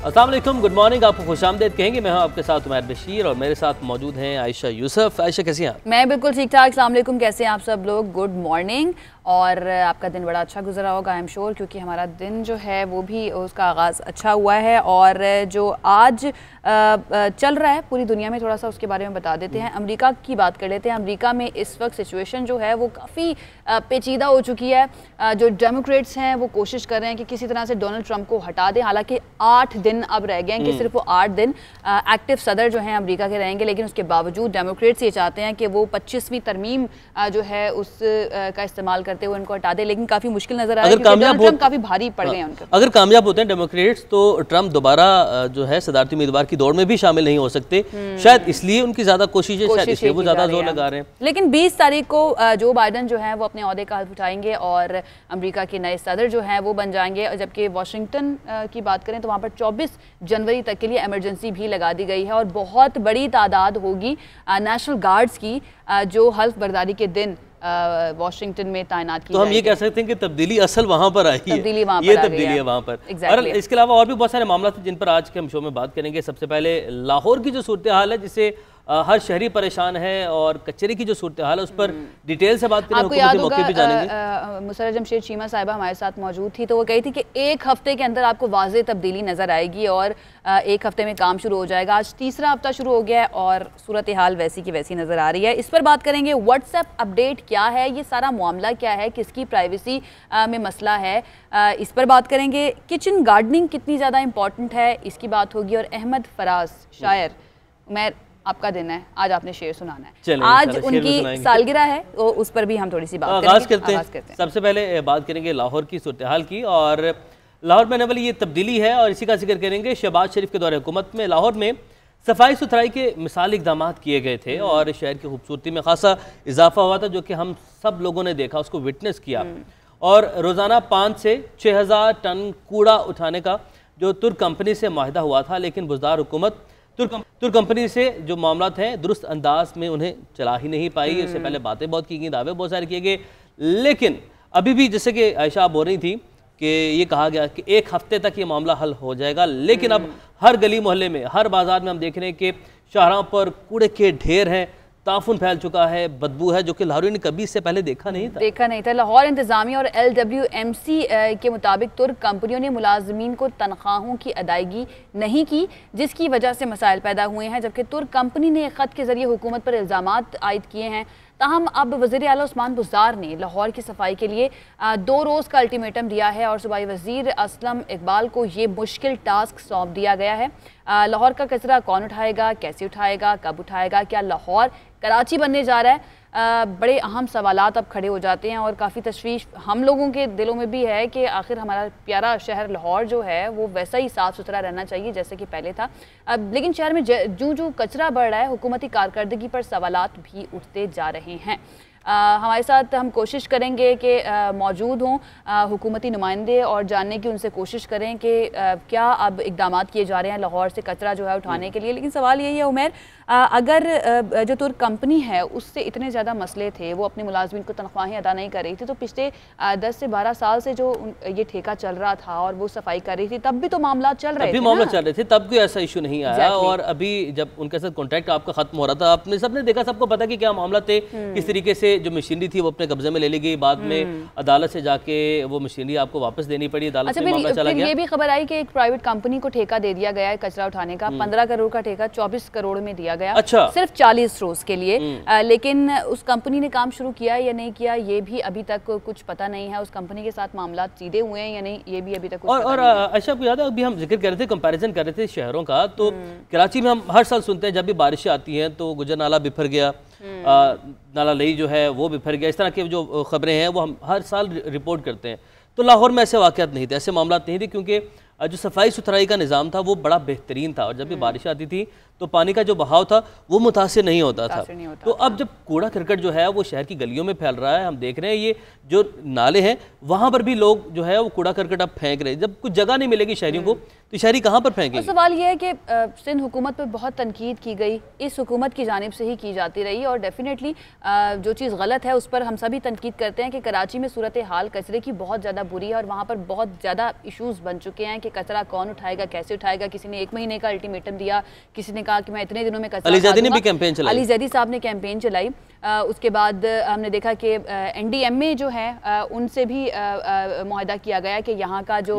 अस्सलाम वालेकुम, good morning. आपको खुशामदीद कहेंगे। मैं हूं आपके साथ उमैर बशीर और मेरे साथ मौजूद हैं आयशा यूसुफ। आयशा कैसी हैं आप? मैं बिल्कुल ठीक ठाक। अस्सलाम वालेकुम, कैसे हैं आप सब लोग? Good morning. और आपका दिन बड़ा अच्छा गुजरा होगा आई एम श्योर, क्योंकि हमारा दिन जो है वो भी उसका आगाज़ अच्छा हुआ है। और जो आज चल रहा है पूरी दुनिया में, थोड़ा सा उसके बारे में बता देते हैं। अमेरिका की बात कर लेते हैं। अमेरिका में इस वक्त सिचुएशन जो है वो काफ़ी पेचीदा हो चुकी है। जो डेमोक्रेट्स हैं वो कोशिश कर रहे हैं कि किसी तरह से डोनाल्ड ट्रंप को हटा दें। हालांकि 8 दिन अब रह गए हैं कि सिर्फ वो 8 दिन एक्टिव सदर जो हैं अमेरिका के रहेंगे, लेकिन उसके बावजूद डेमोक्रेट्स ये चाहते हैं कि वो 25वीं तरमीम जो है उस का इस्तेमाल करते हुए उनको हटा दे। लेकिन काफी मुश्किल नजर आ रहा है क्योंकि डोनाल्ड ट्रंप काफी भारी पड़ गए हैं उनको। अगर कामयाब होते हैं डेमोक्रेट्स तो ट्रंप दोबारा जो है सदारती उम्मीदवार की दौड़ में भी शामिल नहीं हो सकते। शायद इसलिए उनकी ज्यादा कोशिश है, शायद इसलिए वो ज्यादा जोर लगा रहे हैं। लेकिन 20 तारीख को जो बाइडन जो है वो अपने ओहदे का हल्फ उठाएंगे और अमेरिका के नए सदर जो हैं वो बन जाएंगे। जबकि वाशिंगटन की बात करें तो वहाँ पर 24 जनवरी तक के लिए इमरजेंसी भी लगा दी गई है और बहुत बड़ी तादाद होगी नेशनल गार्ड्स की जो हल्फ बर्दारी के दिन वाशिंगटन में तैनात की। तो हम ये कह सकते हैं कि तब्दीली असल वहां पर आई है, तब्दीली वहां ये पर तब्दीली है वहां पर। Exactly. और इसके अलावा और भी बहुत सारे मामला थे जिन पर आज के हम शो में बात करेंगे। सबसे पहले लाहौर की जो सूरत हाल है, जिसे हर शहरी परेशान है, और कचरे की जो सूरत हाल है उस पर डिटेल से बात करेंगे। आपको याद होगा मुसर्रत जमशेद चीमा साहिबा हमारे साथ मौजूद थी, तो वो कही थी कि एक हफ्ते के अंदर आपको वाज़ेह तब्दीली नज़र आएगी और एक हफ्ते में काम शुरू हो जाएगा। आज तीसरा हफ्ता शुरू हो गया है और सूरत हाल वैसी की वैसी नज़र आ रही है। इस पर बात करेंगे। व्हाट्सएप अपडेट क्या है, ये सारा मामला क्या है, किसकी प्राइवेसी में मसला है, इस पर बात करेंगे। किचन गार्डनिंग कितनी ज़्यादा इंपॉर्टेंट है, इसकी बात होगी। और अहमद फराज शायर, मैं आपका दिन है, आज आपने शेर सुनाना है। आज उनकी सालगिरह है तो उस पर भी हम थोड़ी सी बात करते हैं। सबसे पहले बात करेंगे लाहौर की सूरत हाल की, और लाहौर में आने वाली ये तब्दीली है और इसी का जिक्र करेंगे। शहबाज शरीफ के दौरे हुकूमत में लाहौर में सफाई सुथराई के मिसाली इक़दाम किए गए थे और शहर की खूबसूरती में खासा इजाफा हुआ था, जो कि हम सब लोगों ने देखा, उसको विटनेस किया। और रोज़ाना 5 से 6,000 टन कूड़ा उठाने का जो तुर्क कंपनी से माहिदा हुआ था, लेकिन बुज़दार हुकूमत तुर्क कंपनी से जो मामला हैं दुरुस्त अंदाज में उन्हें चला ही नहीं पाई। इससे पहले बातें बहुत की गई, दावे बहुत सारे किए गए, लेकिन अभी भी जैसे कि आयशा आप बोल रही थी कि ये कहा गया कि एक हफ्ते तक ये मामला हल हो जाएगा, लेकिन अब हर गली मोहल्ले में, हर बाजार में हम देख रहे हैं कि शाहराहों पर कूड़े के ढेर हैं, ताफुन फैल चुका है, बदबू है, जो कि लाहौर ने कभी इससे पहले देखा नहीं था। लाहौर इंतजामिया और LWMC के मुताबिक तुर्क कंपनियों ने मुलाजमीन को तनख्वाहों की अदायगी नहीं की, जिसकी वजह से मसाइल पैदा हुए हैं। जबकि तुर्क कंपनी ने एक खत के जरिए हुकूमत पर इल्ज़ामात आयद किए हैं। ताहम अब वज़ीर आला उस्मान बुज़दार ने लाहौर की सफाई के लिए 2 रोज़ का अल्टीमेटम दिया है और सूबाई वज़ीर असलम इकबाल को ये मुश्किल टास्क सौंप दिया गया है। लाहौर का कचरा कौन उठाएगा, कैसे उठाएगा, कब उठाएगा, क्या लाहौर कराची बनने जा रहा है? बड़े अहम सवालात अब खड़े हो जाते हैं और काफ़ी तशवीश हम लोगों के दिलों में भी है कि आखिर हमारा प्यारा शहर लाहौर जो है वो वैसा ही साफ़ सुथरा रहना चाहिए जैसे कि पहले था। लेकिन शहर में जो कचरा बढ़ रहा है, हुकूमती कारकर्दगी पर सवालात भी उठते जा रहे हैं। हमारे साथ हम कोशिश करेंगे कि मौजूद हों हुकूमती नुमाइंदे और जानने की उनसे कोशिश करें कि क्या अब इक़दाम किए जा रहे हैं लाहौर से कचरा जो है उठाने के लिए। लेकिन सवाल यही है उमैर, अगर जो तुर्क कंपनी है उससे इतने ज़्यादा मसले थे, वो अपने मुलाजमीन को तनख्वाहें अदा नहीं कर रही थी, तो पिछले 10 से 12 साल से जो ये ठेका चल रहा था और वो सफाई कर रही थी, तब भी तो मामला चल रहे थे, तब कोई ऐसा इशू नहीं आया। और अभी जब उनके साथ कॉन्ट्रैक्ट आपका खत्म हो रहा था, आपने सबने देखा, सबको पता कि क्या मामला थे, किस तरीके से जो मशीनरी थी वो अपने कब्जे में ले ली गई, बाद में अदालत से जाके वो मशीनरी आपको वापस देनी पड़ी, अदालत में मामला चला गया। ये भी खबर आई कि एक प्राइवेट कंपनी को ठेका दे दिया गया है कचरा उठाने का, 15 करोड़ का ठेका 24 करोड़ में दिया गया। अच्छा। सिर्फ 40 रोज के लिए। लेकिन उस कंपनी ने काम शुरू किया या नहीं किया ये भी अभी तक कुछ पता नहीं है। उस कंपनी के साथ मामला सीधे हुए हैं या नहीं, ये भी अभी तक और अच्छा, आपको याद है अभी हम जिक्र कर रहे थे, कंपैरिजन कर रहे थे शहरों का, तो कराची में हम हर साल सुनते हैं जब भी बारिशें आती हैं तो गुजर नाला बिफर गया, नाला लई जो है वो बिफर गया, इस तरह की जो खबरें हैं वो हम हर साल रिपोर्ट करते हैं। तो लाहौर में ऐसे वाक़यात नहीं थे, ऐसे मामला नहीं थे, क्योंकि जो सफाई सुथराई का निज़ाम था वो बड़ा बेहतरीन था और जब भी बारिश आती थी तो पानी का जो बहाव था वो मुतासिर नहीं होता था। तो अब जब कूड़ा करकट जो है वो शहर की गलियों में फैल रहा है, हम देख रहे हैं ये जो नाले हैं वहाँ पर भी लोग जो है वो कूड़ा करकट अब फेंक रहे हैं। जब कुछ जगह नहीं मिलेगी शहरियों को तो शहरी कहाँ पर फेंकेंगे? सवाल ये है कि सिंध हुकूमत पर बहुत तनकीद की गई, इस हुकूमत की जानिब से ही की जाती रही और डेफिनेटली जो चीज़ गलत है उस पर हम सभी तनकीद करते हैं कि कराची में सूरत हाल कचरे की बहुत ज़्यादा बुरी है और वहाँ पर बहुत ज़्यादा इशूज़ बन चुके हैं कि कचरा कौन उठाएगा, कैसे उठाएगा। किसी ने 1 महीने का अल्टीमेटम दिया, किसी ने कहा कि मैं इतने दिनों में कचरा अली ज़ैदी ने भी कैंपेन चलाई, अली ज़ैदी साहब ने कैंपेन चलाई। उसके बाद हमने देखा कि NDMA जो है उनसे भी मुआहदा किया गया कि यहाँ का जो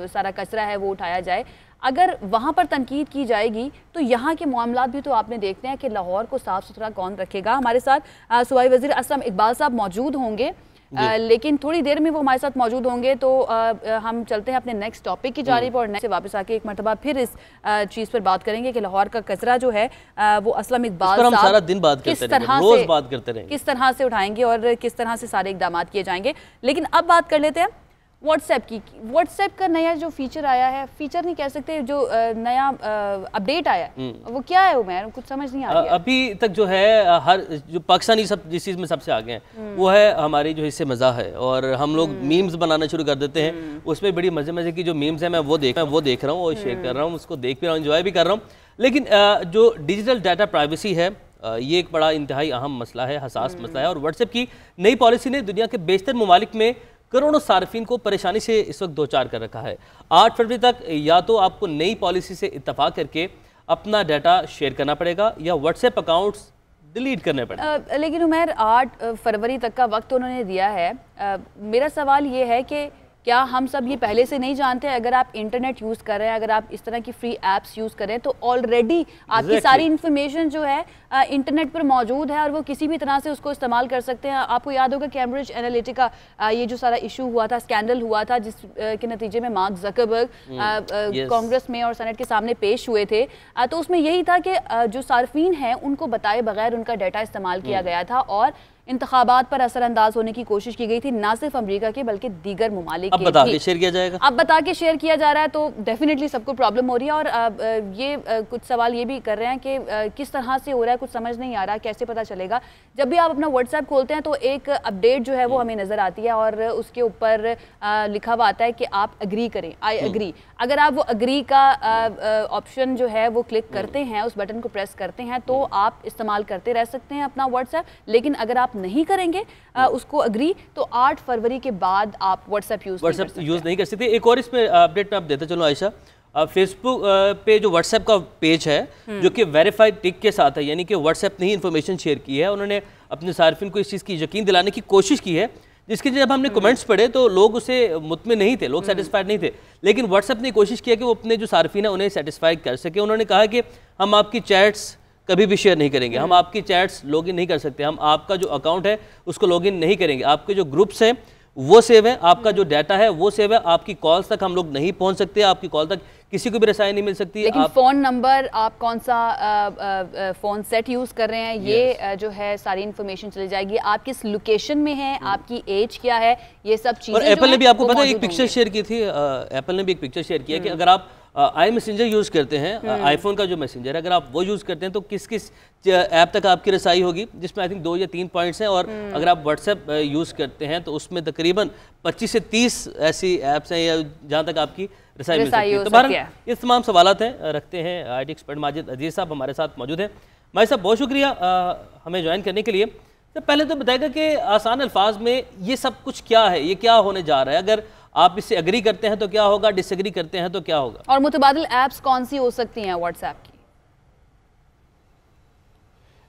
सारा कचरा है वो उठाया जाए। अगर वहाँ पर तनकीद की जाएगी तो यहाँ के मामलात भी तो आपने देखते हैं कि लाहौर को साफ़ सुथरा कौन रखेगा। हमारे साथ सूबाई वज़ीर असलम इकबाल साहब मौजूद होंगे, लेकिन थोड़ी देर में वो हमारे साथ मौजूद होंगे। तो हम चलते हैं अपने नेक्स्ट टॉपिक की जानिब और नेक्स्ट से वापस आके एक मरतबा फिर इस चीज़ पर बात करेंगे कि लाहौर का कचरा जो है वो असलम इकबाल साहब सारा दिन बात करते रहेंगे, रोज बात करते रहेंगे, किस तरह से उठाएंगे और किस तरह से सारे इकदाम किए जाएंगे। लेकिन अब बात कर लेते हैं व्हाट्सएप की। व्हाट्सएप का नया जो फीचर आया है, फीचर नहीं कह सकते, जो नया अपडेट आया है वो क्या है उमैर, कुछ समझ नहीं आ रही है। अभी तक जो है हर जो पाकिस्तानी सब जिस चीज़ में सबसे आगे हैं वो है हमारी जो हिस्से मज़ा है, और हम लोग मीम्स बनाना शुरू कर देते हैं। उसमें बड़ी मज़े मज़े की जो मीम्स हैं मैं वो देख रहा हूँ और शेयर कर रहा हूँ, उसको देख भी रहा हूँ, एंजॉय भी कर रहा हूँ। लेकिन जो डिजिटल डाटा प्राइवेसी है ये एक बड़ा इंतहाई अहम मसला है, हसास मसला है, और व्हाट्सएप की नई पॉलिसी ने दुनिया के बेशतर ममालिक में करोड़ों सार्फिन को परेशानी से इस वक्त दो चार कर रखा है। 8 फरवरी तक या तो आपको नई पॉलिसी से इत्तफाक करके अपना डाटा शेयर करना पड़ेगा या व्हाट्सएप अकाउंट्स डिलीट करने पड़ेंगे। लेकिन उमैर 8 फरवरी तक का वक्त उन्होंने दिया है। मेरा सवाल ये है कि क्या हम सब ये पहले से नहीं जानते? अगर आप इंटरनेट यूज़ कर रहे हैं, अगर आप इस तरह की फ्री एप्स यूज़ करें तो ऑलरेडी आपकी सारी इन्फॉर्मेशन जो है इंटरनेट पर मौजूद है और वो किसी भी तरह से उसको इस्तेमाल कर सकते हैं। आपको याद होगा कैम्ब्रिज एनालिटिका ये जो सारा इशू हुआ था, स्कैंडल हुआ था, जिस के नतीजे में मार्क ज़करबर्ग कांग्रेस में और सेनेट के सामने पेश हुए थे। तो उसमें यही था कि जो सार्फिन हैं उनको बताए बगैर उनका डाटा इस्तेमाल किया गया था और इंतखाबात पर असरअंदाज होने की कोशिश की गई थी, ना सिर्फ अमेरिका के बल्कि दीगर ममालिक के। अब बता के शेयर किया जाएगा, अब बता के शेयर किया जा रहा है, तो डेफिनेटली सबको प्रॉब्लम हो रही है। और ये कुछ सवाल ये भी कर रहे हैं कि किस तरह से हो रहा है, कुछ समझ नहीं आ रहा, कैसे पता चलेगा। जब भी आप अपना व्हाट्सएप खोलते हैं तो एक अपडेट जो है वो हमें नज़र आती है और उसके ऊपर लिखा हुआ आता है कि आप अग्री करें, आई अग्री। अगर आप वो अग्री का ऑप्शन जो है वो क्लिक करते हैं, उस बटन को प्रेस करते हैं, तो आप इस्तेमाल करते रह सकते हैं अपना व्हाट्सएप। लेकिन अगर आप नहीं करेंगे उसको अग्री, तो 8 फरवरी के बाद आप व्हाट्सएप यूज़ नहीं कर सकते। एक और इसमें अपडेट मैं आप देता चलो आयशा, फेसबुक पे जो व्हाट्सएप का पेज है जो कि वेरीफाइड टिक के साथ है, यानी कि व्हाट्सएप ने ही इन्फॉर्मेशन शेयर की है, उन्होंने अपने सार्फिन को इस चीज़ की यकीन दिलाने की कोशिश की है, जिसके जब हमने कमेंट्स पढ़े तो लोग उसे मुतमिन नहीं थे, लोग सेटिस्फाइड नहीं थे। लेकिन व्हाट्सएप ने कोशिश किया कि वो अपने जो सार्फिन है उन्हें सेटिस्फाई कर सके। उन्होंने कहा कि हम आपकी चैट्स कभी भी शेयर नहीं करेंगे, हम आपकी चैट्स लॉगिन नहीं कर सकते, हम आपका जो अकाउंट है उसको लॉगिन नहीं करेंगे, आपके जो ग्रुप्स हैं वो सेव है, आपका जो डाटा है वो सेव है, आपकी कॉल्स तक हम लोग नहीं पहुंच सकते, आपकी कॉल तक किसी को भी रसाई नहीं मिल सकती। लेकिन फ़ोन नंबर, आप कौन सा फ़ोन सेट यूज़ कर रहे हैं, ये जो है सारी इन्फॉर्मेशन चली जाएगी। आप किस लोकेशन में हैं, आपकी एज क्या है, ये सब चीज़ें। और एप्पल ने भी आपको पता है एक पिक्चर शेयर की थी, एप्पल ने भी एक पिक्चर शेयर किया कि अगर आप आई मैसेंजर यूज़ करते हैं, आईफोन का जो मैसेंजर है, अगर आप वो यूज़ करते हैं तो किस किस ऐप तक आपकी रसाई होगी, जिसमें आई थिंक 2 या 3 पॉइंट्स हैं। और अगर आप व्हाट्सएप यूज़ करते हैं तो उसमें तकरीबन 25 से 30 ऐसी ऐप्स हैं या जहाँ तक आपकी रसाई मिल सकती है। तो बहरहाल ये तमाम सवालात हैं, रखते हैं IT एक्सपर्ट माजिद अजीज़ साहब हमारे साथ मौजूद हैं। माजिद साहब बहुत शुक्रिया हमें ज्वाइन करने के लिए। तो पहले तो बताएगा कि आसान अल्फाज में ये सब कुछ क्या है, ये क्या होने जा रहा है, अगर आप इससे अग्री करते हैं तो क्या होगा, डिसएग्री करते हैं तो क्या होगा, और मुतबादिल ऐप्स कौन सी हो सकती हैं व्हाट्सएप की?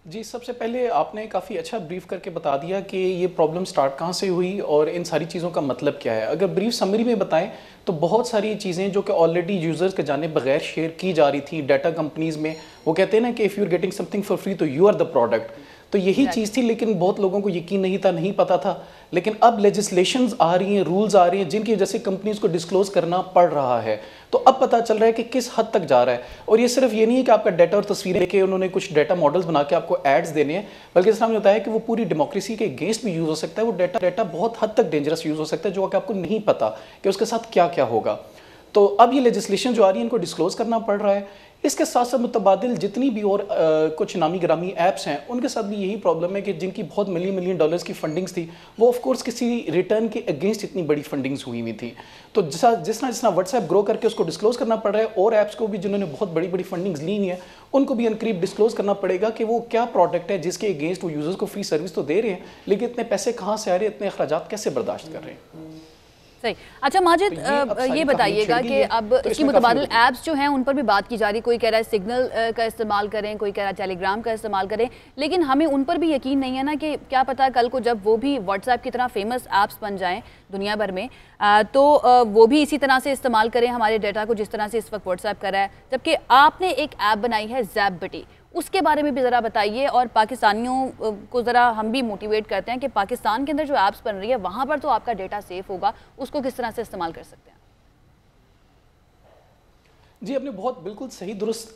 जी, सबसे पहले आपने काफ़ी अच्छा ब्रीफ करके बता दिया कि ये प्रॉब्लम स्टार्ट कहाँ से हुई और इन सारी चीज़ों का मतलब क्या है। अगर ब्रीफ समरी में बताएं तो बहुत सारी चीज़ें जो कि ऑलरेडी यूज़र्स के जाने बगैर शेयर की जा रही थी डाटा कंपनीज़ में, वो कहते हैं ना कि if you are getting something for free तो यू आर द प्रोडक्ट, तो यही चीज़ थी। लेकिन बहुत लोगों को यकीन नहीं था, नहीं पता था। लेकिन अब लेजिस्लेशंस आ रही हैं, रूल्स आ रही हैं, जिनकी वजह से कंपनीज को डिस्क्लोज करना पड़ रहा है। तो अब पता चल रहा है कि किस हद तक जा रहा है। और ये सिर्फ ये नहीं है कि आपका डाटा और तस्वीरें लेके उन्होंने कुछ डाटा मॉडल्स बना के आपको एड्स देने हैं, बल्कि इस होता है कि वो पूरी डेमोक्रेसी के अगेंस्ट भी यूज़ हो सकता है। वो डाटा बहुत हद तक डेंजरस यूज़ हो सकता है, जो कि आपको नहीं पता कि उसके साथ क्या क्या होगा। तो अब ये लेजिस्लेशन जो आ रही है इनको डिस्क्लोज करना पड़ रहा है। इसके साथ साथ मुतबादिल जितनी भी और कुछ नामी ग्रामी ऐप्स हैं उनके साथ भी यही प्रॉब्लम है कि जिनकी बहुत मिलियन डॉलर्स की फंडिंग्स थी, वो ऑफ कोर्स किसी रिटर्न के अगेंस्ट इतनी बड़ी फंडिंग्स हुई थी। तो जितना व्हाट्सएप ग्रो करके उसको डिस्क्लोज करना पड़ रहा है, और ऐप्स को भी जिन्होंने बहुत बड़ी बड़ी फंडिंग्स ली हुई है उनको भी अनकरीब डिस्क्लोज करना पड़ेगा कि वो क्या प्रोडक्ट है जिसके अगेंस्ट वो यूजर्स को फ्री सर्विस तो दे रहे हैं, लेकिन इतने पैसे कहाँ से आ रहे हैं, इतने अखराजात कैसे बर्दाश्त कर रहे हैं। सही। अच्छा माजिद, तो ये अब सारी ये कहानी बताइएगा छिड़ गई कि है, अब तो इसकी इसमें काफ़ी मुतबादिल लोग हैं। ऐप्स जो हैं उन पर भी बात की जा रही है। कोई कह रहा है सिग्नल का इस्तेमाल करें, कोई कह रहा है टेलीग्राम का इस्तेमाल करें, लेकिन हमें उन पर भी यकीन नहीं है ना कि क्या पता कल को जब वो भी व्हाट्सएप की तरह फेमस ऐप्स बन जाएँ दुनिया भर में, तो वो भी इसी तरह से इस्तेमाल करें हमारे डाटा को जिस तरह से इस वक्त व्हाट्सएप कर रहा है। जबकि आपने एक ऐप बनाई है ज़ैपबडी, उसके बारे में भी ज़रा बताइए, और पाकिस्तानियों को ज़रा हम भी मोटिवेट करते हैं कि पाकिस्तान के अंदर जो ऐप्स बन रही है वहाँ पर तो आपका डेटा सेफ होगा, उसको किस तरह से इस्तेमाल कर सकते हैं। जी, आपने बहुत बिल्कुल सही दुरुस्त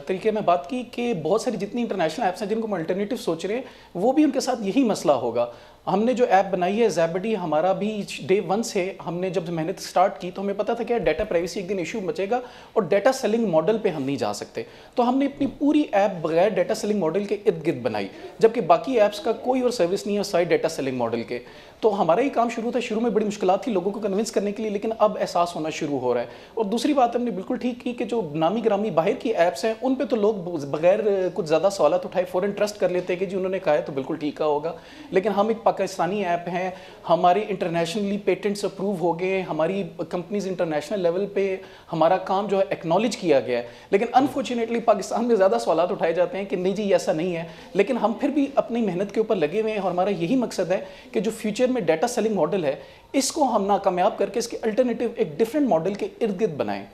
तरीके में बात की कि बहुत सारी जितनी इंटरनेशनल ऐप्स हैं जिनको हम अल्टरनेटिव सोच रहे हैं, वो भी उनके साथ यही मसला होगा। हमने जो ऐप बनाई है ज़ैपबडी, हमारा भी डे 1 से हमने जब मेहनत स्टार्ट की तो हमें पता था कि डाटा प्राइवेसी एक दिन इशू बचेगा और डाटा सेलिंग मॉडल पे हम नहीं जा सकते। तो हमने अपनी पूरी ऐप बगैर डाटा सेलिंग मॉडल के इर्द गिर्द बनाई, जबकि बाकी ऐप्स का कोई और सर्विस नहीं है साइड डाटा सेलिंग मॉडल के। तो हमारा ही काम शुरू था, शुरू में बड़ी मुश्किलात थी लोगों को कन्विंस करने के लिए, लेकिन अब एहसास होना शुरू हो रहा है। और दूसरी बात हमने बिल्कुल ठीक की कि जो नामी ग्रामी बाहर की ऐप्स हैं उन पे तो लोग बगैर कुछ ज़्यादा सवालात उठाए फ़ौरन ट्रस्ट कर लेते हैं कि जी उन्होंने कहा है तो बिल्कुल ठीक होगा। लेकिन हम एक पाकिस्तानी ऐप हैं, हमारे इंटरनेशनली पेटेंट्स अप्रूव हो गए, हमारी कंपनीज इंटरनेशनल लेवल पे हमारा काम जो है एक्नॉलेज किया गया है, लेकिन अनफॉर्चुनेटली पाकिस्तान में ज़्यादा सवालात उठाए जाते हैं कि नहीं जी ऐसा नहीं है। लेकिन हम फिर भी अपनी मेहनत के ऊपर लगे हुए हैं और हमारा यही मकसद है कि जो फ्यूचर में डाटा सेलिंग मॉडल है इसको हम नाकामयाब करके इसके अल्टरनेटिव एक डिफरेंट मॉडल के इर्द गिर्द बनाएं।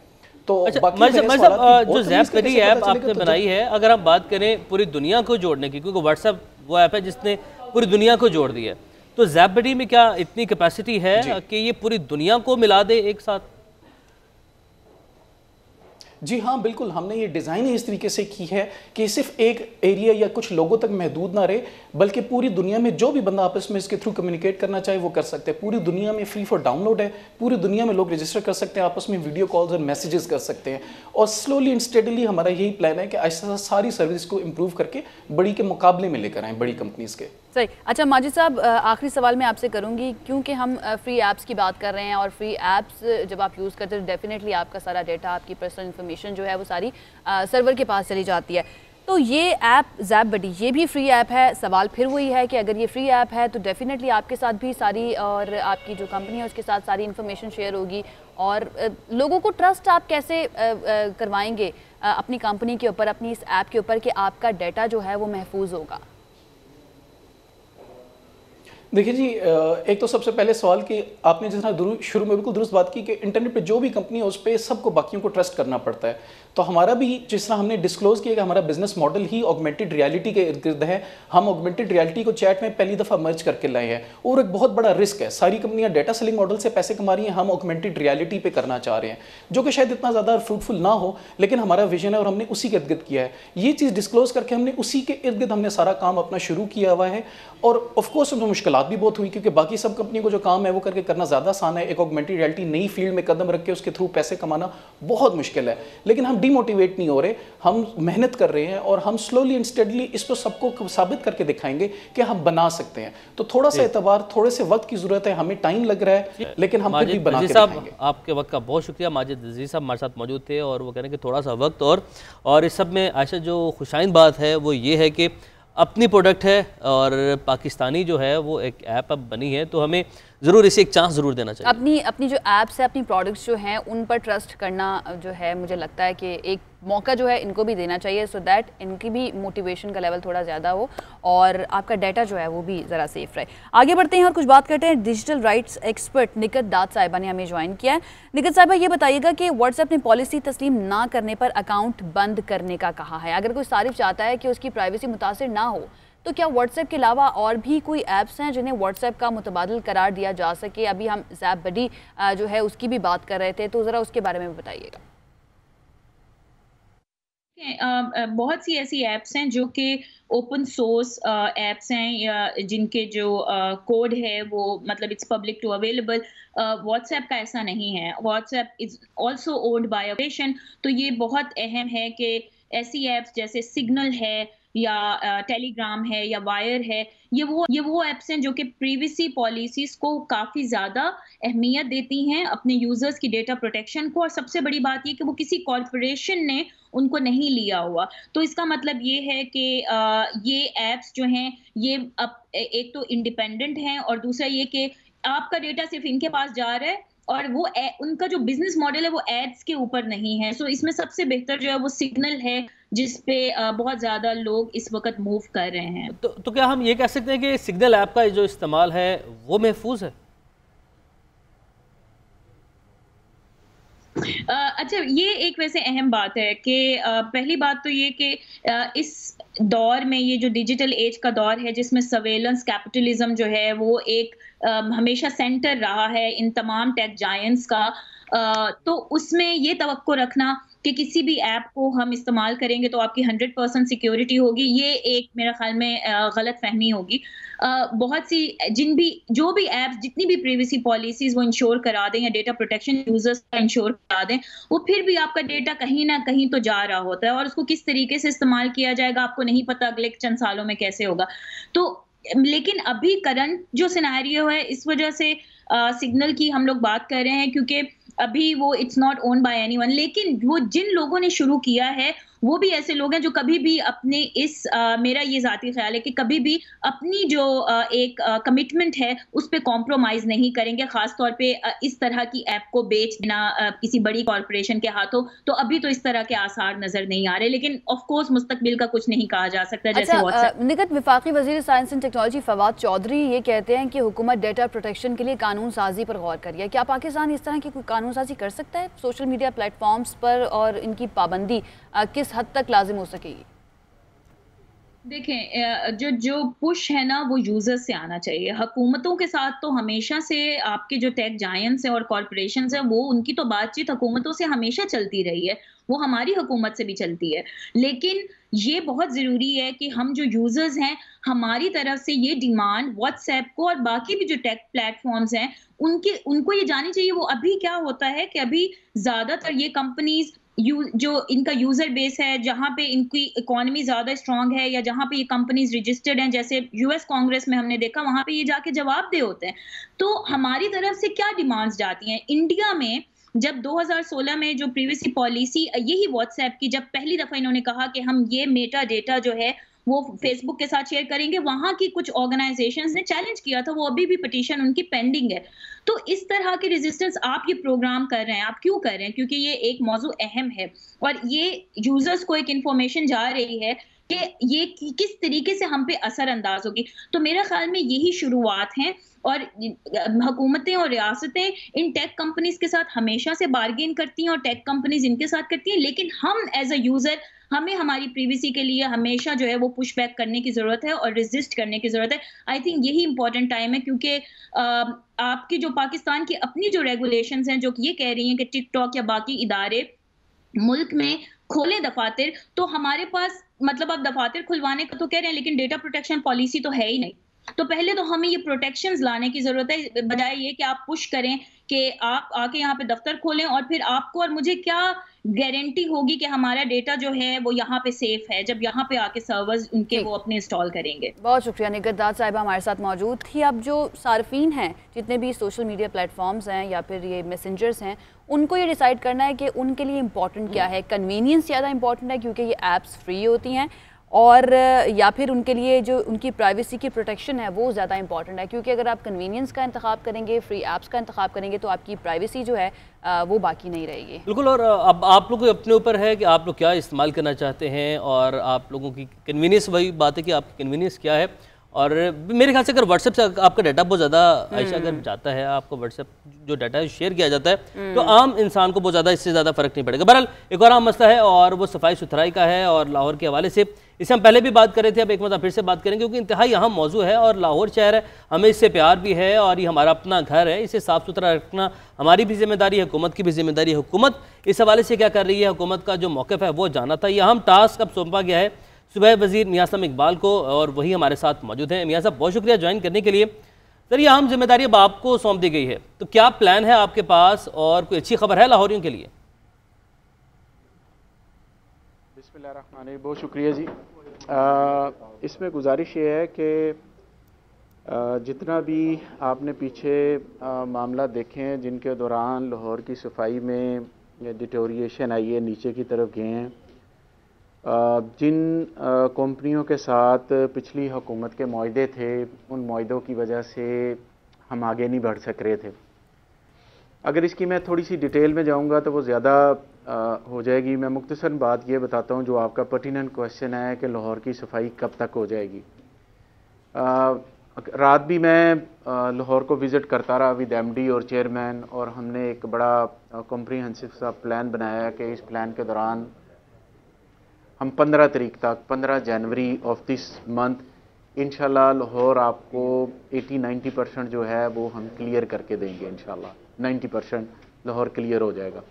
तो अच्छा, जो ज़ैपबडी ऐप आपने बनाई है, अगर हम बात करें पूरी दुनिया को जोड़ने की, क्योंकि व्हाट्सएप वो ऐप है जिसने पूरी दुनिया को जोड़ दिया है, तो ज़ैपबडी में क्या इतनी कैपेसिटी है कि ये पूरी दुनिया को मिला दे एक साथ? जी हाँ, बिल्कुल। हमने ये डिज़ाइन इस तरीके से की है कि सिर्फ एक एरिया या कुछ लोगों तक महदूद ना रहे, बल्कि पूरी दुनिया में जो भी बंदा आपस में इसके थ्रू कम्युनिकेट करना चाहे वो कर सकते हैं। पूरी दुनिया में फ्री फॉर डाउनलोड है, पूरी दुनिया में लोग रजिस्टर कर सकते हैं, आपस में वीडियो कॉल्स और मैसेजेस कर सकते हैं। और स्लोली एंड स्टेडली हमारा यही प्लान है कि ऐसा सारी सर्विस को इम्प्रूव करके बड़ी के मुकाबले में लेकर आएँ, बड़ी कंपनीज़ के। सही। अच्छा माजिद साहब, आखिरी सवाल मैं आपसे करूंगी, क्योंकि हम फ्री ऐप्स की बात कर रहे हैं और फ्री ऐप्स जब आप यूज़ करते हैं तो डेफिनेटली आपका सारा डाटा, आपकी पर्सनल इन्फॉर्मेशन जो है वो सारी सर्वर के पास चली जाती है। तो ये ऐप ज़ैपबडी ये भी फ्री ऐप है। सवाल फिर वही है कि अगर ये फ्री ऐप है तो डेफिनेटली आपके साथ भी सारी, और आपकी जो कंपनी है उसके साथ सारी इन्फॉर्मेशन शेयर होगी, और लोगों को ट्रस्ट आप कैसे करवाएंगे अपनी कंपनी के ऊपर, अपनी इस ऐप के ऊपर कि आपका डाटा जो है वो महफूज होगा? देखिए जी, एक तो सबसे पहले सवाल कि आपने जिस तरह शुरू में बिल्कुल दुरुस्त बात की कि इंटरनेट पे जो भी कंपनी है उस पर सबको बाकियों को ट्रस्ट करना पड़ता है। तो हमारा भी जिस तरह हमने डिस्क्लोज किया कि हमारा बिजनेस मॉडल ही ऑगमेंटेड रियलिटी के इर्द गिर्द है, हम ऑगमेंटेड रियलिटी को चैट में पहली दफ़ा मर्ज करके लाए हैं। और एक बहुत बड़ा रिस्क है, सारी कंपनियां डाटा सेलिंग मॉडल से पैसे कमा रही हैं, हम ऑगमेंटेड रियलिटी पे करना चाह रहे हैं, जो कि शायद इतना ज़्यादा फ्रूटफुल ना हो, लेकिन हमारा विजन है और हमने उसी के इर्द गिर्द किया है। ये चीज़ डिस्क्लोज करके हमने उसी के इर्द गिर्द हमने सारा काम अपना शुरू किया हुआ है। और ऑफकोर्स उसमें मुश्किलात भी बहुत हुई, क्योंकि बाकी सब कंपनियों को जो काम है वो करके करना ज़्यादा आसान है। एक ऑगमेंटेड रियलिटी नई फील्ड में कदम रख के उसके थ्रू पैसे कमाना बहुत मुश्किल है, लेकिन हम डिमोटिवेट नहीं हो रहे, हम मेहनत कर रहे हैं और हम स्लोली एंड स्टेडली इस पर सबको साबित करके दिखाएंगे कि हम बना सकते हैं। तो थोड़ा सा एतबार, थोड़े से वक्त की जरूरत है, हमें टाइम लग रहा है, लेकिन हम फिर भी बना के दिखाएंगे। आपके वक्त का बहुत शुक्रिया। माजिद अजीज साहब हमारे साथ मौजूद थे और वो कह रहे हैं कि थोड़ा सा वक्त और इस सब में आयशा जो खुशाइन बात है वो ये है कि अपनी प्रोडक्ट है और पाकिस्तानी जो है वो एक ऐप अब बनी है, तो हमें ज़रूर इसे एक चांस ज़रूर देना चाहिए। अपनी जो ऐप्स है, अपनी प्रोडक्ट्स जो हैं उन पर ट्रस्ट करना जो है, मुझे लगता है कि एक मौका जो है इनको भी देना चाहिए, सो दैट इनकी भी मोटिवेशन का लेवल थोड़ा ज़्यादा हो और आपका डाटा जो है वो भी ज़रा सेफ रहे। आगे बढ़ते हैं और कुछ बात करते हैं। डिजिटल राइट्स एक्सपर्ट निकत दाद साहिबा ने हमें ज्वाइन किया है। निकत साहिबा, ये बताइएगा कि व्हाट्सएप ने पॉलिसी तस्लीम ना करने पर अकाउंट बंद करने का कहा है। अगर कोई सारिफ चाहता है कि उसकी प्राइवेसी मुतासिर ना हो, तो क्या व्हाट्सएप के अलावा और भी कोई ऐप्स हैं जिन्हें व्हाट्सएप का मुतबादिल करार दिया जा सके? अभी हम ज़ैपबडी जो है उसकी भी बात कर रहे थे, तो ज़रा उसके बारे में बताइएगा। बहुत सी ऐसी ऐप्स हैं जो कि ओपन सोर्स ऐप्स हैं या जिनके जो कोड है वो मतलब it's public to available. WhatsApp का ऐसा नहीं है। WhatsApp is also owned by a corporation. तो ये बहुत अहम है कि ऐसी ऐप्स जैसे सिग्नल है या टेलीग्राम है या वायर है, ये वो ऐप्स हैं जो कि प्रिवेसी पॉलिसीज को काफ़ी ज़्यादा अहमियत देती हैं अपने यूज़र्स की डेटा प्रोटेक्शन को। और सबसे बड़ी बात ये कि वो किसी कॉरपोरेशन ने उनको नहीं लिया हुआ। तो इसका मतलब ये है कि ये ऐप्स जो हैं ये अब एक तो इंडिपेंडेंट हैं और दूसरा ये कि आपका डेटा सिर्फ इनके पास जा रहा है और वो उनका जो बिजनेस मॉडल है वो एड्स के ऊपर नहीं है। सो इसमें सबसे बेहतर जो है वो सिग्नल है, जिस पे बहुत ज्यादा लोग इस वक्त मूव कर रहे हैं। तो क्या हम ये कह सकते हैं कि सिग्नल ऐप का जो इस्तेमाल है वो महफूज है? अच्छा, ये एक वैसे अहम बात है कि पहली बात तो ये कि इस दौर में, ये जो डिजिटल एज का दौर है जिसमें सर्वेलेंस कैपिटलिज्म जो है वो एक हमेशा सेंटर रहा है इन तमाम टेक जायंट्स का, तो उसमें ये तवक्को रखना कि किसी भी ऐप को हम इस्तेमाल करेंगे तो आपकी 100% सिक्योरिटी होगी, ये एक मेरे ख्याल में गलत फहमी होगी। बहुत सी जो भी ऐप्स जितनी भी प्राइवेसी पॉलिसीज वो इंश्योर करा दें या डेटा प्रोटेक्शन यूजर्स का इंश्योर करा दें, वो फिर भी आपका डेटा कहीं ना कहीं तो जा रहा होता है और उसको किस तरीके से इस्तेमाल किया जाएगा आपको नहीं पता अगले चंद सालों में कैसे होगा। तो लेकिन अभी करंट जो सिनेरियो है, इस वजह से सिग्नल की हम लोग बात कर रहे हैं क्योंकि अभी वो it's not own by anyone, लेकिन वो जिन लोगों ने शुरू किया है वो भी ऐसे लोग हैं जो कभी भी अपने मेरा ये जाती ख्याल है कि कभी भी अपनी जो एक कमिटमेंट है उस पे कॉम्प्रोमाइज नहीं करेंगे, खास तौर पे इस तरह की ऐप को बेच देना किसी बड़ी कॉर्पोरेशन के हाथों। तो अभी तो इस तरह के आसार नजर नहीं आ रहे, लेकिन ऑफ कोर्स मुस्तकबिल का कुछ नहीं कहा जा सकता। जैसे व्हाट्सएप। निकट वफाकी वज़ीर science and technology Fawad Chaudhry ये कहते हैं कि हुकूमत डेटा प्रोटेक्शन के लिए कानून साजी पर गौर करिए। क्या पाकिस्तान इस तरह की कोई कानून साजी कर सकता है सोशल मीडिया प्लेटफॉर्म्स पर, और इनकी पाबंदी किस हद तक लाजिम हो सकेगी? देखें, जो पुश है ना वो यूजर्स से आना चाहिए। हुकूमतों के साथ तो हमेशा से आपके जो टेक जायंट्स हैं और कॉर्पोरेशंस हैं, वो उनकी तो बातचीत हुकूमतों से हमेशा चलती रही है, वो हमारी हुकूमत से भी चलती है। लेकिन ये बहुत ज़रूरी है कि हम जो यूजर्स हैं, हमारी तरफ से ये डिमांड व्हाट्सएप को और बाकी भी जो टेक प्लेटफॉर्म्स हैं उनको ये जानी चाहिए। वो अभी क्या होता है कि अभी ज़्यादातर ये कंपनीज जो इनका यूजर बेस है, जहां पे इनकी इकोनॉमी ज्यादा स्ट्रांग है या जहां पे ये कंपनीज रजिस्टर्ड हैं, जैसे यूएस कांग्रेस में हमने देखा, वहां पे ये जाके जवाब दे होते हैं। तो हमारी तरफ से क्या डिमांड्स जाती हैं? इंडिया में जब 2016 में जो प्राइवेसी पॉलिसी यही व्हाट्सएप की, जब पहली दफा इन्होंने कहा कि हम ये मेटा डेटा जो है वो फेसबुक के साथ शेयर करेंगे, वहां की कुछ ऑर्गेनाइजेशंस ने चैलेंज किया था, वो अभी भी पिटीशन उनकी पेंडिंग है। तो इस तरह के रेजिस्टेंस आप ये प्रोग्राम कर रहे हैं, आप क्यों कर रहे हैं? क्योंकि ये एक मौजू अहम है और ये यूजर्स को एक इंफॉर्मेशन जा रही है कि ये किस तरीके से हम पे असर अंदाज होगी। तो मेरे ख्याल में यही शुरुआत है और हुकूमतें और रियासतें इन टेक कंपनीज के साथ हमेशा से बार्गेन करती हैं और टेक कंपनीज इनके साथ करती हैं, लेकिन हम एज अ यूजर हमें हमारी प्राइवेसी के लिए हमेशा जो है वो पुश बैक करने की जरूरत है और रेजिस्ट करने की जरूरत है। आई थिंक यही इंपॉर्टेंट टाइम है, क्योंकि आपकी जो पाकिस्तान की अपनी जो रेगुलेशंस हैं जो ये कह रही हैं कि टिकटॉक या बाकी इदारे मुल्क में खोले दफातर, तो हमारे पास मतलब आप दफातर खुलवाने का तो कह रहे हैं लेकिन डेटा प्रोटेक्शन पॉलिसी तो है ही नहीं। तो पहले तो हमें ये प्रोटेक्शंस लाने की जरूरत है, बजाय ये कि आप पुश करें कि आप आके यहाँ पे दफ्तर खोलें और फिर आपको और मुझे क्या गारंटी होगी कि हमारा डेटा जो है वो यहाँ पे सेफ है, जब यहाँ पे आके सर्वर्स उनके वो अपने इंस्टॉल करेंगे। बहुत शुक्रिया निगर दाद साहिबा हमारे साथ मौजूद थी। अब जो सार्फिन हैं, जितने भी सोशल मीडिया प्लेटफॉर्म्स हैं या फिर ये मैसेंजर्स हैं, उनको ये डिसाइड करना है कि उनके लिए इंपॉर्टेंट क्या है। कन्वीनियंस ज़्यादा इंपॉर्टेंट है क्योंकि ये ऐप्स फ्री होती हैं, और या फिर उनके लिए जो उनकी प्राइवेसी की प्रोटेक्शन है वो ज़्यादा इंपॉर्टेंट है, क्योंकि अगर आप कन्वीनियंस का इंतखाब करेंगे, फ्री ऐप्स का इंतखाब करेंगे, तो आपकी प्राइवेसी जो है वो बाकी नहीं रहेगी। बिल्कुल। और अब आप लोग अपने ऊपर है कि आप लोग क्या इस्तेमाल करना चाहते हैं और आप लोगों की कन्वीनियंस, वही बात है कि आपकी कन्वीनियंस क्या है। और मेरे ख्याल से अगर व्हाट्सएप से आपका डाटा बहुत ज़्यादा आयशा अगर जाता है, आपको व्हाट्सएप जो डाटा है शेयर किया जाता है, तो आम इंसान को बहुत ज़्यादा इससे ज़्यादा फ़र्क नहीं पड़ेगा। बहरहाल एक और आम मसला है और वो सफाई सुथराई का है, और लाहौर के हवाले से इसे हम पहले भी बात कर रहे थे, अब एक मतलब फिर से बात करेंगे क्योंकि इंतहाई अहम मौजू है और लाहौर शहर है, हमें इससे प्यार भी है और ये हमारा अपना घर है, इसे साफ़ सुथरा रखना हमारी भी जिम्मेदारी है, हुकूमत की भी जिम्मेदारी है। हुकूमत इस हवाले से क्या कर रही है, हुकूमत का जो मौक़िफ़ है वो जाना था। यह अहम टास्क अब सौंपा गया है सुबह वज़ीर मियां साहब इकबाल को, और वही हमारे साथ मौजूद हैं। मियां साहब बहुत शुक्रिया ज्वाइन करने के लिए। सर, ये अहम जिम्मेदारी अब आपको सौंप दी गई है, तो क्या प्लान है आपके पास और कोई अच्छी खबर है लाहौरियों के लिए? बिस्मिल्लाहिर्रहमानिर्रहीम, बहुत शुक्रिया जी। इसमें गुजारिश ये है कि जितना भी आपने पीछे मामला देखे हैं जिनके दौरान लाहौर की सफाई में डिटोरिएशन आई है, नीचे की तरफ गए हैं, जिन कंपनियों के साथ पिछली हुकूमत के मुआहदे थे, उन मुआहदों की वजह से हम आगे नहीं बढ़ सक रहे थे। अगर इसकी मैं थोड़ी सी डिटेल में जाऊंगा तो वो ज़्यादा हो जाएगी। मैं मुख्तसर बात ये बताता हूँ, जो आपका पर्टिनेंट क्वेश्चन है कि लाहौर की सफाई कब तक हो जाएगी। रात भी मैं लाहौर को विज़िट करता रहा विद एमडी और चेयरमैन, और हमने एक बड़ा कॉम्प्रिहेंसिव सा प्लान बनाया है कि इस प्लान के दौरान हम 15 तारीख तक, 15 जनवरी ऑफ दिस मंथ इंशाल्लाह लाहौर आपको 80-90% जो है वो हम क्लियर करके देंगे। इंशाल्लाह 90% लाहौर क्लियर हो जाएगा,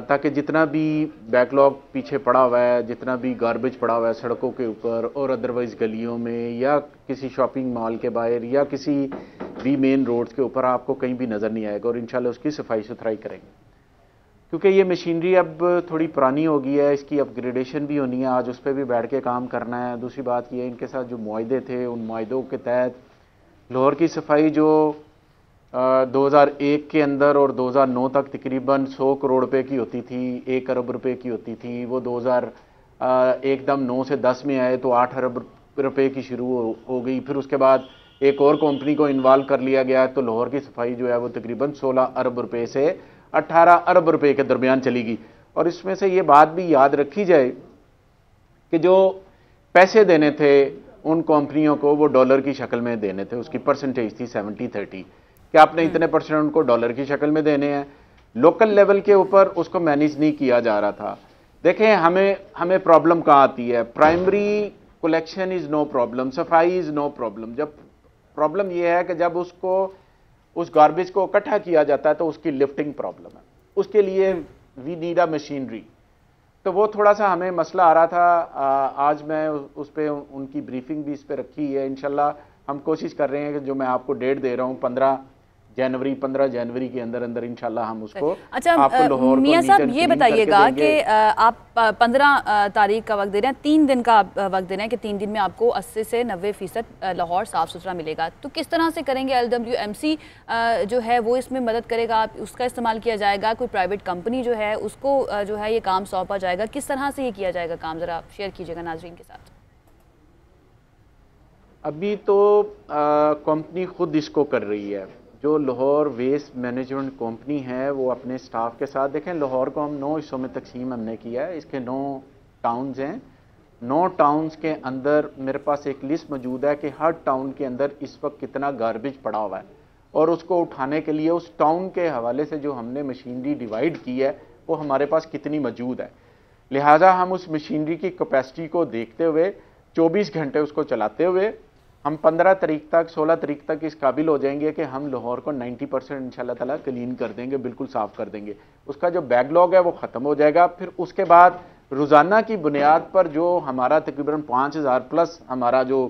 ताकि जितना भी बैकलॉग पीछे पड़ा हुआ है, जितना भी गार्बेज पड़ा हुआ है सड़कों के ऊपर और अदरवाइज़ गलियों में या किसी शॉपिंग मॉल के बाहर या किसी भी मेन रोड्स के ऊपर आपको कहीं भी नज़र नहीं आएगा, और इंशाल्लाह उसकी सफाई सुथराई करेंगे। क्योंकि ये मशीनरी अब थोड़ी पुरानी हो गई है, इसकी अपग्रेडेशन भी होनी है, आज उस पर भी बैठ के काम करना है। दूसरी बात ये है, इनके साथ जो मुआहदे थे उन मुआहदों के तहत लाहौर की सफाई जो 2001 के अंदर और 2009 तक तकरीबन 100 करोड़ रुपए की होती थी, 1 अरब रुपए की होती थी, वो 2000 एकदम 9 से 10 में आए तो 8 अरब रुपए की शुरू हो गई। फिर उसके बाद एक और कंपनी को इन्वॉल्व कर लिया गया, तो लाहौर की सफाई जो है वो तकरीबन 16 अरब रुपए से 18 अरब रुपए के दरमियान चली गई। और इसमें से ये बात भी याद रखी जाए कि जो पैसे देने थे उन कंपनियों को वो डॉलर की शक्ल में देने थे, उसकी परसेंटेज थी 70-30 कि आपने इतने % उनको डॉलर की शक्ल में देने हैं। लोकल लेवल के ऊपर उसको मैनेज नहीं किया जा रहा था। देखें हमें प्रॉब्लम कहाँ आती है, primary collection is no problem, सफाई इज़ नो प्रॉब्लम। जब प्रॉब्लम यह है कि जब उस गार्बेज को इकट्ठा किया जाता है तो उसकी लिफ्टिंग प्रॉब्लम है, उसके लिए वी नीड अ मशीनरी। तो वो थोड़ा सा हमें मसला आ रहा था। आज मैं उस पर उनकी ब्रीफिंग भी इस पर रखी है। इंशाल्लाह हम कोशिश कर रहे हैं कि जो मैं आपको डेट दे रहा हूँ 15 जनवरी के अंदर अंदर इंशाल्लाह हम उसको अच्छा मियां साहब ये बताइएगा कि आप 15 तारीख का वक्त दे रहे हैं, 3 दिन का वक्त दे रहे हैं कि 3 दिन में आपको 80 से 90% लाहौर साफ़ सुथरा मिलेगा। तो किस तरह से करेंगे? LWMC जो है वो इसमें मदद करेगा, आप उसका इस्तेमाल किया जाएगा, कोई प्राइवेट कंपनी जो है उसको जो है ये काम सौंपा जाएगा, किस तरह से ये किया जाएगा काम, ज़रा शेयर कीजिएगा नाजरीन के साथ। अभी तो कंपनी खुद इसको कर रही है। जो लाहौर वेस्ट मैनेजमेंट कंपनी है वो अपने स्टाफ के साथ, देखें लाहौर को हम 9 हिस्सों में तकसीम हमने किया है, इसके 9 टाउन्स हैं। 9 टाउन्स के अंदर मेरे पास एक लिस्ट मौजूद है कि हर टाउन के अंदर इस वक्त कितना गार्बेज पड़ा हुआ है, और उसको उठाने के लिए उस टाउन के हवाले से जो हमने मशीनरी डिवाइड की है वो हमारे पास कितनी मौजूद है। लिहाजा हम उस मशीनरी की कैपेसिटी को देखते हुए 24 घंटे उसको चलाते हुए हम 15 तारीख तक 16 तारीख तक इस काबिल हो जाएंगे कि हम लाहौर को 90% इंशाल्लाह ताला क्लीन कर देंगे, बिल्कुल साफ़ कर देंगे। उसका जो बैकलॉग है वो ख़त्म हो जाएगा। फिर उसके बाद रोज़ाना की बुनियाद पर जो हमारा तकरीबन 5000 प्लस हमारा जो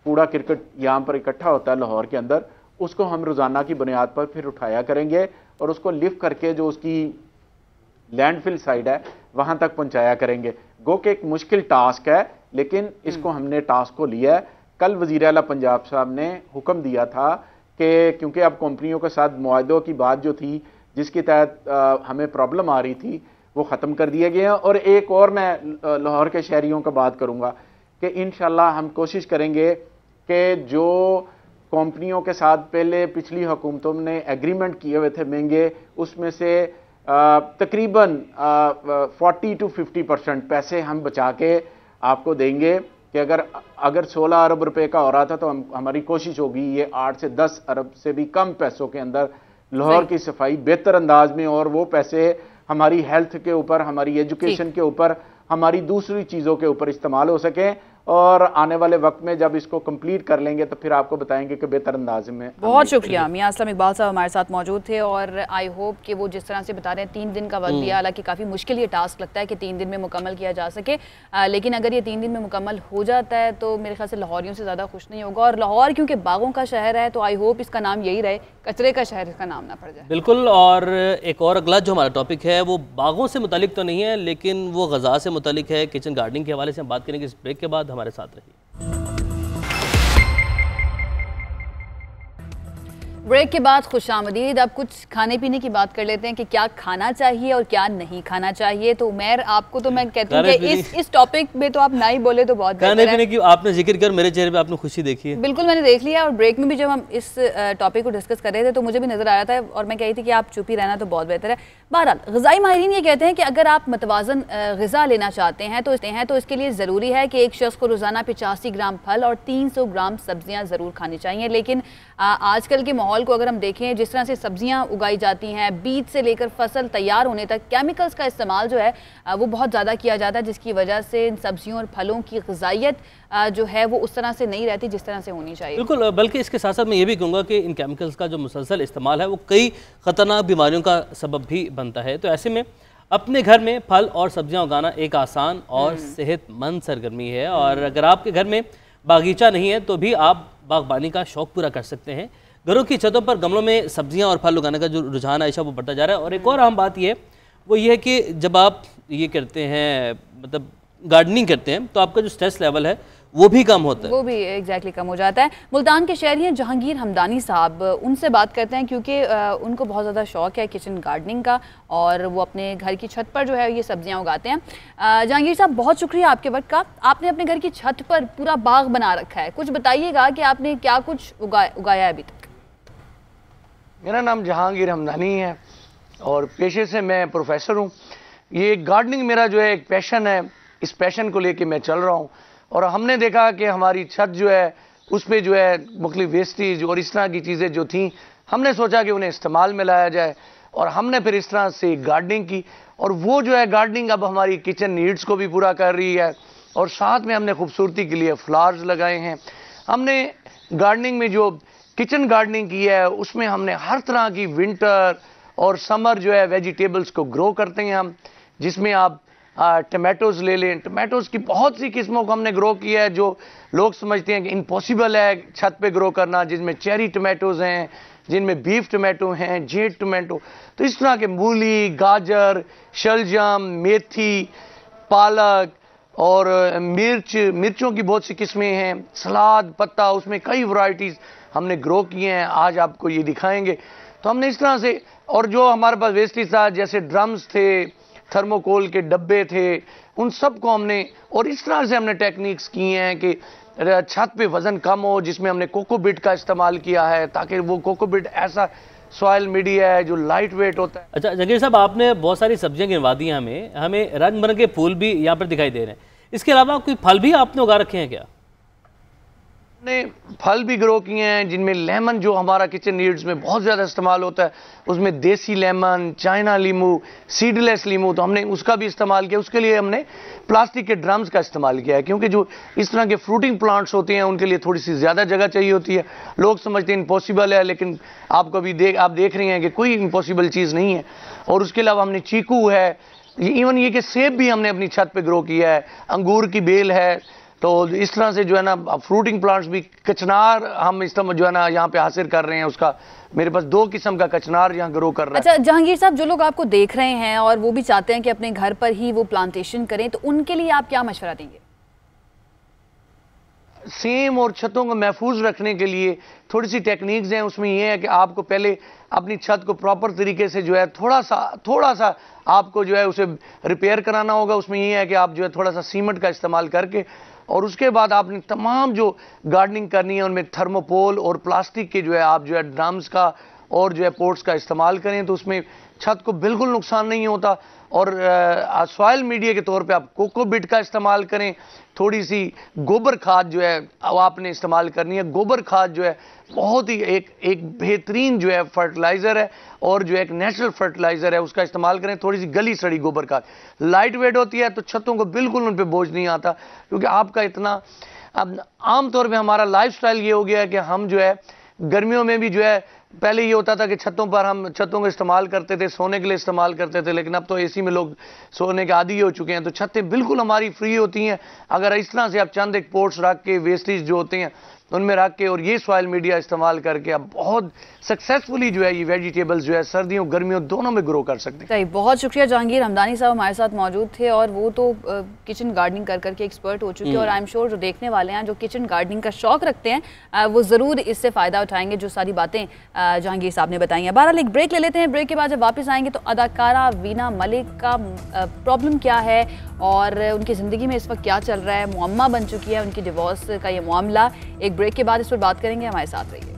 कूड़ा क्रिकेट यहाँ पर इकट्ठा होता है लाहौर के अंदर, उसको हम रोज़ाना की बुनियाद पर फिर उठाया करेंगे और उसको लिफ्ट करके जो उसकी लैंडफिल साइड है वहाँ तक पहुँचाया करेंगे। गो के एक मुश्किल टास्क है, लेकिन इसको हमने टास्क को लिया है। कल वज़ीर आला पंजाब साहब ने हुक्म दिया था कि क्योंकि अब कंपनियों के साथ मुआहदों की बात जो थी जिसके तहत हमें प्रॉब्लम आ रही थी वो ख़त्म कर दिए गए हैं। और एक और मैं लाहौर के शहरियों का बात करूँगा कि इंशाल्लाह हम कोशिश करेंगे कि जो कंपनियों के साथ पहले पिछली हुकूमतों ने एग्रीमेंट किए हुए थे महंगे, उसमें से तकरीबन 40-50% पैसे हम बचा के आपको देंगे कि अगर 16 अरब रुपए का हो रहा था तो हमारी कोशिश होगी ये 8 से 10 अरब से भी कम पैसों के अंदर लाहौर की सफाई बेहतर अंदाज में, और वो पैसे हमारी हेल्थ के ऊपर, हमारी एजुकेशन के ऊपर, हमारी दूसरी चीज़ों के ऊपर इस्तेमाल हो सके। और आने वाले वक्त में जब इसको कंप्लीट कर लेंगे तो फिर आपको बताएंगे कि बेहतर अंदाज में। बहुत शुक्रिया मियां असलम इकबाल साहब हमारे साथ मौजूद थे, और आई होप कि वो जिस तरह से बता रहे हैं 3 दिन का वक्त दिया, हालांकि काफ़ी मुश्किल ये टास्क लगता है कि 3 दिन में मुकम्मल किया जा सके, लेकिन अगर ये 3 दिन में मुकम्मल हो जाता है तो मेरे ख्याल से लाहौरियों से ज़्यादा खुश नहीं होगा। और लाहौर क्योंकि बागों का शहर है तो आई होप इसका नाम यही रहे, कचरे का शहर इसका नाम ना पड़ जाए। बिल्कुल। और एक और अगला जो हमारा टॉपिक है वो बागों से मुतालिक तो नहीं है, लेकिन वो ग़ज़ा से मुतालिक है। किचन गार्डनिंग के हवाले से हम बात करेंगे इस ब्रेक के बाद। हमारे साथ रहिए। ब्रेक के बाद खुशामदीद। अब कुछ खाने पीने की बात कर लेते हैं कि क्या खाना चाहिए और क्या नहीं खाना चाहिए। तो उमैर, आपको तो मैं कहती हूँ कि इस टॉपिक में तो आप ना ही बोले तो बहुत बेहतर है। खाने पीने की आपने जिक्र कर, मेरे चेहरे पे आपने खुशी देखी है। बिल्कुल, मैंने देख लिया। और ब्रेक में भी जब हम इस टॉपिक को डिस्कस कर रहे थे तो मुझे भी नजर आ रहा था और मैं कही थी कि आप चुप ही रहना तो बहुत बेहतर है। बहरहाल, ग़िज़ाई माहिरीन ये कहते हैं कि अगर आप मतवाज़न ग़िज़ा लेना चाहते हैं तो इसके लिए ज़रूरी है कि एक शख्स को रोज़ाना 85 ग्राम फल और 300 ग्राम सब्जियाँ ज़रूर खानी चाहिए। लेकिन आजकल के माहौल को अगर हम देखें, जिस तरह से सब्जियां उगाई जाती हैं, बीज से लेकर फसल तैयार होने तक केमिकल्स का इस्तेमाल जो है वो बहुत ज़्यादा किया जाता है, जिसकी वजह से इन सब्जियों और फलों की ग़िज़ाइयत जो है वो उस तरह से नहीं रहती जिस तरह से होनी चाहिए। बिल्कुल, बल्कि इसके साथ साथ मैं ये भी कहूँगा कि इन केमिकल्स का जो मुसलसल इस्तेमाल है वो कई ख़तरनाक बीमारियों का सबब भी बनता है। तो ऐसे में अपने घर में फल और सब्जियाँ उगाना एक आसान और सेहतमंद सरगर्मी है। और अगर आपके घर में बागीचा नहीं है तो भी आप बागबानी का शौक़ पूरा कर सकते हैं। घरों की छतों पर गमलों में सब्जियां और फल उगाने का जो रुझान है वो बढ़ता जा रहा है। और एक और अहम बात ये वो ये है कि जब आप ये करते हैं, मतलब गार्डनिंग करते हैं, तो आपका जो स्ट्रेस लेवल है वो भी कम होता है। वो भी एग्जैक्टली कम हो जाता है। मुल्तान के शहरी हैं जहांगीर हमदानी साहब, उनसे बात करते हैं क्योंकि उनको बहुत ज़्यादा शौक़ है किचन गार्डनिंग का और वो अपने घर की छत पर जो है ये सब्जियां उगाते हैं। जहांगीर साहब, बहुत शुक्रिया आपके वक्त का। आपने अपने घर की छत पर पूरा बाग बना रखा है, कुछ बताइएगा कि आपने क्या कुछ उगाया है अभी तक। मेरा नाम जहांगीर हमदानी है और पेशे से मैं प्रोफेसर हूँ। ये गार्डनिंग मेरा जो है एक पैशन है, इस पैशन को लेके मैं चल रहा हूँ। और हमने देखा कि हमारी छत जो है उस पर जो है मुख्तलिफ वेस्टेज और इस तरह की चीज़ें जो थी, हमने सोचा कि उन्हें इस्तेमाल में लाया जाए और हमने फिर इस तरह से गार्डनिंग की। और वो जो है गार्डनिंग अब हमारी किचन नीड्स को भी पूरा कर रही है और साथ में हमने खूबसूरती के लिए फ्लावर्स लगाए हैं। हमने गार्डनिंग में जो किचन गार्डनिंग की है उसमें हमने हर तरह की विंटर और समर जो है वेजिटेबल्स को ग्रो करते हैं हम, जिसमें आप टमाटोज़ ले लें। टमाटोज़ की बहुत सी किस्मों को हमने ग्रो किया है जो लोग समझते हैं कि इम्पॉसिबल है छत पे ग्रो करना, जिनमें चेरी टमाटोज़ हैं, जिनमें बीफ टमाटो हैं, जेड टमाटो। तो इस तरह के मूली, गाजर, शलजम, मेथी, पालक और मिर्चों की बहुत सी किस्में हैं, सलाद पत्ता, उसमें कई वैरायटीज़ हमने ग्रो किए हैं, आज आपको ये दिखाएंगे। तो हमने इस तरह से, और जो हमारे पास वेस्टेज था जैसे ड्रम्स थे, थर्मोकोल के डब्बे थे, उन सब को हमने, और इस तरह से हमने टेक्निक्स की हैं कि छत पे वज़न कम हो, जिसमें हमने कोकोबिट का इस्तेमाल किया है ताकि वो कोकोबिट ऐसा सॉइल मीडिया है जो लाइट वेट होता है। अच्छा जहांगीर साहब, आपने बहुत सारी सब्जियां गिनवा दी हैं हमें रंग बिरंगे फूल भी यहाँ पर दिखाई दे रहे हैं। इसके अलावा कोई फल भी आपने उगा रखे हैं क्या? ने फल भी ग्रो किए हैं जिनमें लेमन जो हमारा किचन नीड्स में बहुत ज़्यादा इस्तेमाल होता है, उसमें देसी लेमन, चाइना लीमू, सीडलेस लीमू, तो हमने उसका भी इस्तेमाल किया। उसके लिए हमने प्लास्टिक के ड्रम्स का इस्तेमाल किया है क्योंकि जो इस तरह के फ्रूटिंग प्लांट्स होते हैं उनके लिए थोड़ी सी ज़्यादा जगह चाहिए होती है। लोग समझते हैं इम्पॉसिबल है, लेकिन आपको अभी आप देख रहे हैं कि कोई इम्पॉसिबल चीज़ नहीं है। और उसके अलावा हमने चीकू है, इवन ये कि सेब भी हमने अपनी छत पर ग्रो किया है, अंगूर की बेल है। तो इस तरह से जो है ना फ्रूटिंग प्लांट्स भी, कचनार हम इस तरह जो है ना यहाँ पे हासिल कर रहे हैं, उसका मेरे पास 2 किस्म का कचनार यहाँ ग्रो कर रहा है। अच्छा जहांगीर साहब, जो लोग आपको देख रहे हैं और वो भी चाहते हैं कि अपने घर पर ही वो प्लांटेशन करें, तो उनके लिए आप क्या मशवरा देंगे? सेम और छतों को महफूज रखने के लिए थोड़ी सी टेक्निक्स हैं। उसमें यह है कि आपको पहले अपनी छत को प्रॉपर तरीके से जो है थोड़ा सा आपको जो है उसे रिपेयर कराना होगा। उसमें यह है कि आप जो है थोड़ा सा सीमेंट का इस्तेमाल करके, और उसके बाद आपने तमाम जो गार्डनिंग करनी है उनमें थर्मोपोल और प्लास्टिक के जो है आप जो है ड्रम्स का और जो है पोर्ट्स का इस्तेमाल करें, तो उसमें छत को बिल्कुल नुकसान नहीं होता। और सॉइल मीडिया के तौर पे आप कोकोबिट का इस्तेमाल करें। थोड़ी सी गोबर खाद जो है अब आपने इस्तेमाल करनी है। गोबर खाद जो है बहुत ही एक बेहतरीन जो है फर्टिलाइज़र है और जो एक नेचुरल फर्टिलाइज़र है, उसका इस्तेमाल करें। थोड़ी सी गली सड़ी गोबर खाद लाइट वेट होती है तो छतों को बिल्कुल उन पर बोझ नहीं आता, क्योंकि आपका इतना, अब आमतौर पर हमारा लाइफ स्टाइल ये हो गया है कि हम जो है गर्मियों में भी जो है, पहले ये होता था कि छतों पर हम छतों को इस्तेमाल करते थे, सोने के लिए इस्तेमाल करते थे, लेकिन अब तो एसी में लोग सोने के आदी हो चुके हैं। तो छतें बिल्कुल हमारी फ्री होती हैं। अगर इस तरह से आप चंद एक पोर्ट्स रख के वेस्टेज जो होते हैं उनमें रख के और ये सॉइल मीडिया इस्तेमाल करके अब बहुत सक्सेसफुली जो है ये वेजिटेबल्स जो है सर्दियों गर्मियों दोनों में ग्रो कर सकते हैं। सही, बहुत शुक्रिया जहांगीर हमदानी साहब हमारे साथ मौजूद थे और वो तो किचन गार्डनिंग कर करके एक्सपर्ट हो चुके हैं और आई एम श्योर जो देखने वाले हैं जो किचन गार्डनिंग का शौक रखते हैं वो ज़रूर इससे फ़ायदा उठाएंगे जो सारी बातें जहांगीर साहब ने बताई हैं। बहरहाल एक ब्रेक ले लेते हैं, ब्रेक के बाद जब वापस आएंगे तो अदाकारा वीना मलिक का प्रॉब्लम क्या है और उनकी ज़िंदगी में इस वक्त क्या चल रहा है, मुअम्मा बन चुकी है उनकी डिवोर्स का ये मामला। एक ब्रेक के बाद इस पर बात करेंगे, हमारे साथ रहिए।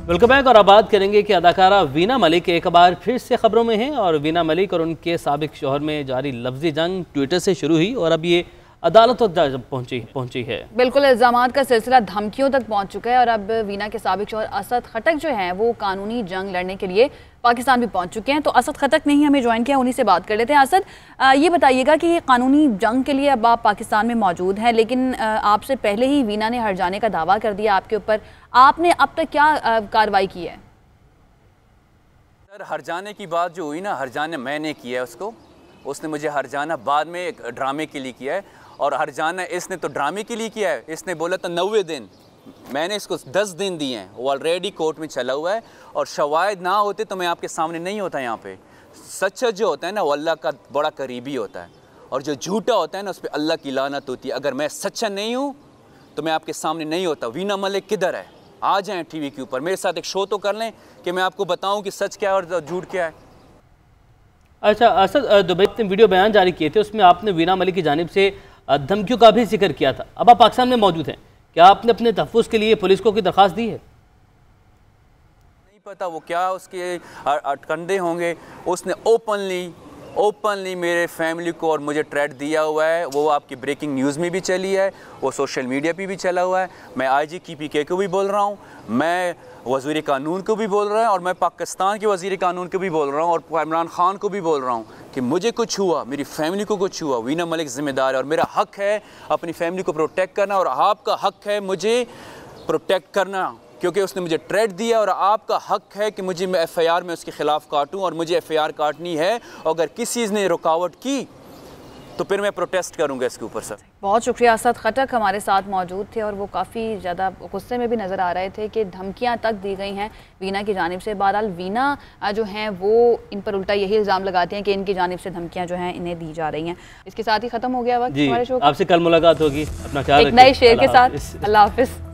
वेलकम बैक और अब बात करेंगे कि अदाकारा वीना मलिक एक बार फिर से खबरों में हैं और वीना मलिक और उनके साबिक शौहर में जारी लफ्जी जंग ट्विटर से शुरू हुई और अब ये अदालत तक पहुंची है। बिल्कुल, इल्जामात का सिलसिला धमकियों तक पहुंच चुका है और अब वीना के साबिक शौहर असद खटक जो हैं वो कानूनी जंग लड़ने के लिए पाकिस्तान भी पहुंच चुके हैं। तो असद खटक ने ही हमें ज्वाइन किया, उन्हीं से बात कर लेते हैं। असद, ये बताइएगा कि ये कानूनी जंग के लिए अब आप पाकिस्तान में मौजूद हैं, लेकिन आपसे पहले ही वीना ने हट जाने का दावा कर दिया आपके ऊपर। आपने अब तक क्या कार्रवाई की है? सर, हर जाने की बात जो हुई ना, हर जाने मैंने किया है उसने मुझे हर जाना बाद में एक ड्रामे के लिए किया है और हर जाना इसने तो ड्रामे के लिए किया है। इसने बोला था 90 दिन, मैंने इसको 10 दिन दिए हैं, वो ऑलरेडी कोर्ट में चला हुआ है और शवाहिद ना होते तो मैं आपके सामने नहीं होता यहाँ पे। सच्चा जो होता है ना वो अल्लाह का बड़ा करीबी होता है और जो झूठा होता है ना उस पर अल्लाह की लानत होती है। अगर मैं सच्चा नहीं हूँ तो मैं आपके सामने नहीं होता। वीना मलिक किधर है? आ जाएँ टीवी के ऊपर, मेरे साथ एक शो तो कर लें कि मैं आपको बताऊँ कि सच क्या है और झूठ क्या है। अच्छा असद, दुबई में वीडियो बयान जारी किए थे, उसमें आपने वीना मलिक की जानिब से धमकियों का भी जिक्र किया था। अब आप पाकिस्तान में मौजूद हैं, क्या आपने अपने तहफ़्फ़ुज़ के लिए पुलिस को कोई दरख्वास्त दी है? नहीं पता वो क्या उसके अटकंडे होंगे। उसने ओपनली मेरे फैमिली को और मुझे थ्रेट दिया हुआ है। वो आपकी ब्रेकिंग न्यूज़ में भी चली है, वो सोशल मीडिया पे भी चला हुआ है। मैं IG की PK को भी बोल रहा हूँ, मैं वज़ीर कानून को भी बोल रहा हूँ और मैं पाकिस्तान के वज़ीर कानून को भी बोल रहा हूँ और इमरान खान को भी बोल रहा हूँ कि मुझे कुछ हुआ, मेरी फैमिली को कुछ हुआ, वीना मलिक ज़िम्मेदार है और मेरा हक़ है अपनी फैमिली को प्रोटेक्ट करना और आपका हक़ है मुझे प्रोटेक्ट करना क्योंकि उसने मुझे थ्रेट दिया और आपका हक़ है कि मुझे FIR में उसके ख़िलाफ़ काटूँ और मुझे FIR काटनी है। अगर किसी ने रुकावट की तो फिर मैं प्रोटेस्ट करूंगा इसके ऊपर। सर, बहुत शुक्रिया। असद खटक हमारे साथ मौजूद थे और वो काफ़ी ज़्यादा गुस्से में भी नज़र आ रहे थे कि धमकियां तक दी गई हैं वीना की जानिब से। बहरहाल वीना जो हैं वो इन पर उल्टा यही इल्ज़ाम लगाते हैं कि इनकी जानिब से धमकियां जो हैं इन्हें दी जा रही हैं। इसके साथ ही ख़त्म हो गया वक्त हमारे शो। आपसे कल मुलाकात होगी, अपना ख्याल रखिए। एक नए शेर के साथ, अल्लाह हाफिज़।